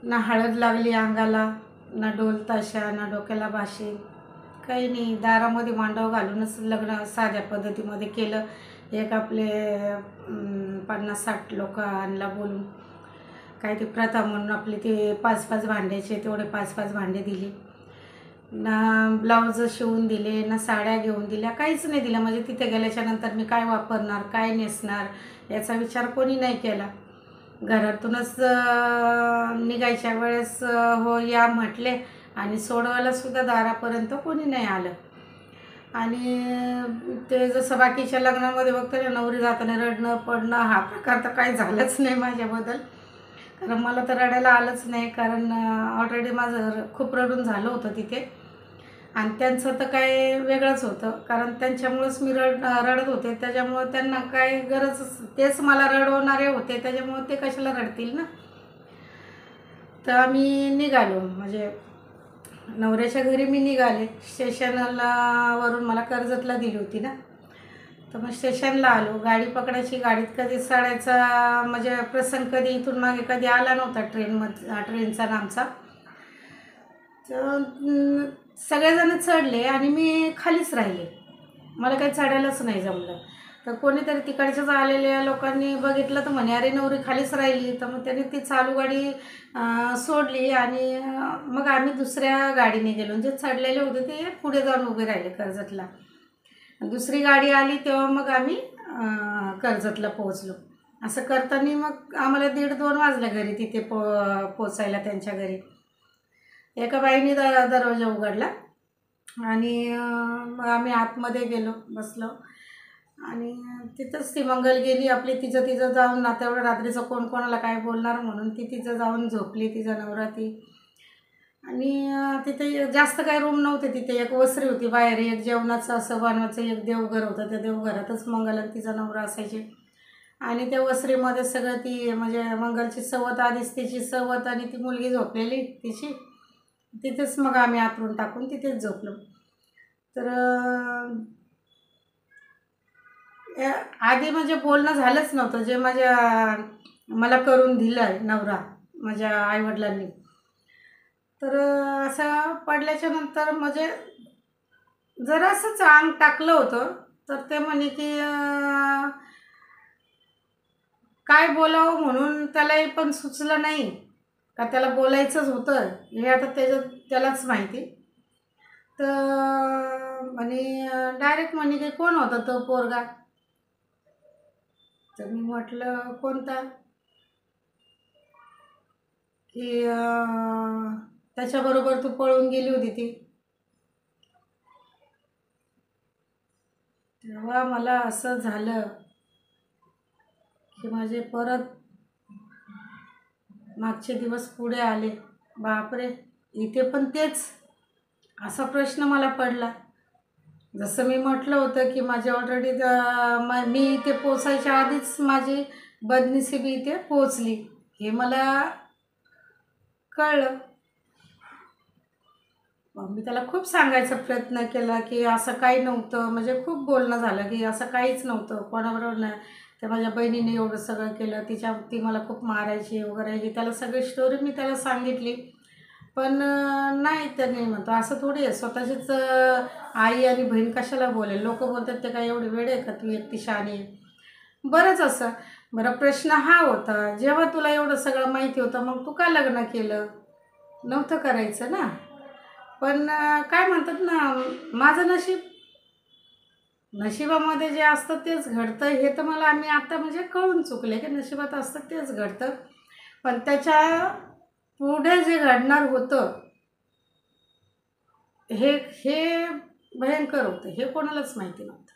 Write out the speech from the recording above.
ना हळद लागली अंगाला, ना ढोल ताशा, ना डोक्याला बाशिंग, काही नाही. दारामध्ये मांडव घालूनच लग्न साध्या पद्धतीमध्ये केलं. एक आपले 50-60 लोकांना बोलून काय ती प्रथा म्हणून आपले ते 5-5 भांड्याचे तेवढे 5-5 भांडे दिले. ना ब्लाऊज शिवून दिले, ना साड्या घेऊन दिल्या, काहीच नाही दिलं. म्हणजे तिथे गेल्याच्यानंतर मी काय वापरणार, काय नेसणार याचा विचार कोणी नाही केला. घरातूनच निघायच्या वेळेस हो या म्हटले आणि सोडवायलासुद्धा दारापर्यंत कोणी नाही आलं. आणि ते जसं बाकीच्या लग्नामध्ये बघतो ना, नवरी जाताना रडणं पडणं हा प्रकार तर काही झालंच नाही माझ्याबद्दल. कारण मला तर रडायला आलंच नाही. कारण ऑलरेडी माझं खूप रडून झालं होतं तिथे. आणि त्यांचं तर काय वेगळंच होतं. कारण त्यांच्यामुळंच मी रडत होते. त्याच्यामुळं त्यांना काय गरजच, तेच मला रडवणारे होते, त्याच्यामुळं ते कशाला रडतील ना. तर आम्ही निघालो. म्हणजे नवऱ्याच्या घरी मी निघाले. स्टेशनला वरून मला कर्जतला दिली होती ना, तर मग स्टेशनला आलो. गाडी पकडायची, गाडीत कधी चढायचा म्हणजे प्रसंग कधी इथून मागे कधी आला नव्हता ट्रेनचा ना आमचा. तर सगळेजण चढले आणि मी खालीच राहिले. मला काही चढायलाच नाही जमलं. तर कोणीतरी तिकडच्याच आलेल्या लोकांनी बघितलं तर म्हणे, अरे नवरी खालीच राहिली. तर मग त्यांनी ती चालू गाडी सोडली आणि मग आम्ही दुसऱ्या गाडीने गेलो. जे चढलेले होते ते पुढे जाऊन उभे राहिले कर्जतला. दुसरी गाडी आली तेव्हा मग आम्ही कर्जतला पोहोचलो. असं करताना मग आम्हाला 1:30-2 वाजल्या घरी तिथे पोचायला त्यांच्या घरी. एका बाईने दरवाजा उघडला आणि मग आम्ही आतमध्ये गेलो, बसलो आणि तिथंच ती मंगल गेली आपली. तिचं जाऊन ना, तेवढं रात्रीचं कोण कोणाला काय बोलणार म्हणून ती तिचं जाऊन झोपली, तिचा नवरा ती. आणि तिथे जास्त काही रूम नव्हते. तिथे एक वसरी होती बाहेर, एक जेवणाचं असं बनवायचं एक देवघर होतं. त्या देवघरातच मंगल आणि तिचा नवरा असायचे. आणि त्या वसरीमध्ये सगळं ती म्हणजे मंगलची सवत, आधीच तिची सवत आणि ती मुलगी झोपलेली तिची, तिथेच मग आम्ही आतरून टाकून तिथेच झोपलो. तर आधी म्हणजे बोलणं झालंच नव्हतं. जे मला करून दिलं नवरा माझ्या आईवडिलांनी. तर असं पडल्याच्या नंतर म्हणजे जरासंच अंग टाकलं होतं. तर ते म्हणे की काय बोलावं म्हणून त्यालाही पण सुचलं नाही का त्याला बोलायचंच होतं हे आता त्यालाच माहिती. तर म्हणे डायरेक्ट म्हणे की कोण होता तो पोरगा. तर मी म्हटलं कोणता, की त्याच्याबरोबर तू पळून गेली होती ती. तेव्हा मला असं झालं की माझे परत मागचे दिवस पुढे आले. बापरे, इथे पण तेच असा प्रश्न मला पडला. जसं मी म्हटलं होतं की माझ्या ऑलरेडी मी इथे पोचायच्या आधीच माझी बदनशिबी इथे पोचली हे मला कळलं. मग मी त्याला खूप सांगायचा प्रयत्न केला की असं काही नव्हतं. म्हणजे खूप बोलणं झालं की असं काहीच नव्हतं, कोणाबरोबर नाही. त्या माझ्या बहिणीने एवढं सगळं केलं, ती मला खूप मारायची वगैरे, ही त्याला सगळी स्टोरी मी त्याला सांगितली. पण नाही, त्याने म्हणतो असं थोडी आहे, स्वतःचीच आई आणि बहीण कशाला बोलेल. लोक बोलतात ते काय एवढे वेळ आहे का, तू एकटी शहाणी आहे. बरंच असं. बरं, प्रश्न हा होता, जेव्हा तुला एवढं सगळं माहिती होतं मग तू का लग्न केलं नव्हतं करायचं ना. पण काय म्हणतात ना, माझं नशिबामध्ये जे असतं तेच घडतं हे तर मला मी आता म्हणजे कळून चुकले की नशिबात असतं तेच घडतं. पण त्याच्या पुढे जे घडणार होतं हे भयंकर होतं, हे कोणालाच माहिती नव्हतं.